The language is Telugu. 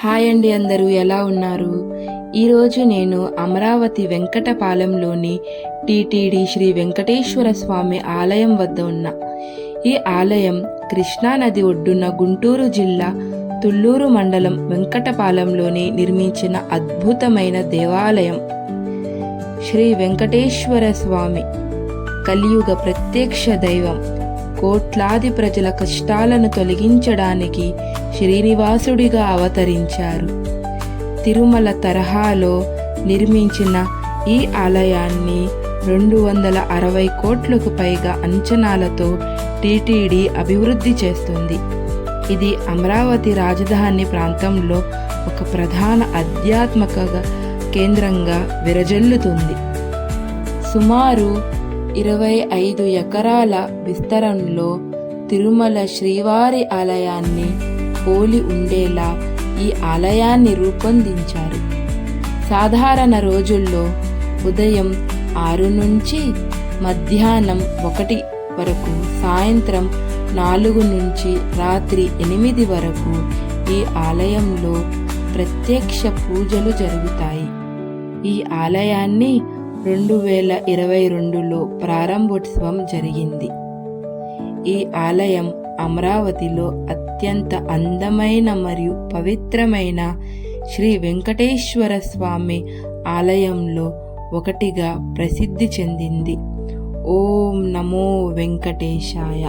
హాయ్ అండి, అందరూ ఎలా ఉన్నారు? ఈరోజు నేను అమరావతి వెంకటపాలెంలోని టీటీడీ శ్రీ వెంకటేశ్వర స్వామి ఆలయం వద్ద ఉన్న ఈ ఆలయం కృష్ణానది ఒడ్డున గుంటూరు జిల్లా తుళ్ళూరు మండలం వెంకటపాలెంలోని నిర్మించిన అద్భుతమైన దేవాలయం. శ్రీ వెంకటేశ్వర స్వామి కలియుగ ప్రత్యక్ష దైవం. కోట్లాది ప్రజల కష్టాలను తొలగించడానికి శ్రీనివాసుడిగా అవతరించారు. తిరుమల తరహాలో నిర్మించిన ఈ ఆలయాన్ని 260 కోట్లకు పైగా అంచనాలతో టీటీడీ అభివృద్ధి చేస్తుంది. ఇది అమరావతి రాజధాని ప్రాంతంలో ఒక ప్రధాన ఆధ్యాత్మిక కేంద్రంగా విరజిల్లుతుంది. సుమారు 25 ఎకరాల విస్తరణలో తిరుమల శ్రీవారి ఆలయాన్ని పోలి ఉండేలా ఈ ఆలయాన్ని రూపొందించారు. సాధారణ రోజుల్లో ఉదయం 6 నుంచి మధ్యాహ్నం 1 వరకు, సాయంత్రం 4 నుంచి రాత్రి 8 వరకు ఈ ఆలయంలో ప్రత్యక్ష పూజలు జరుగుతాయి. ఈ ఆలయాన్ని 2022లో ప్రారంభోత్సవం జరిగింది. ఈ ఆలయం అమరావతిలో అత్యంత అందమైన మరియు పవిత్రమైన శ్రీ వెంకటేశ్వర స్వామి ఆలయంలో ఒకటిగా ప్రసిద్ధి చెందింది. ఓం నమో వెంకటేశాయ.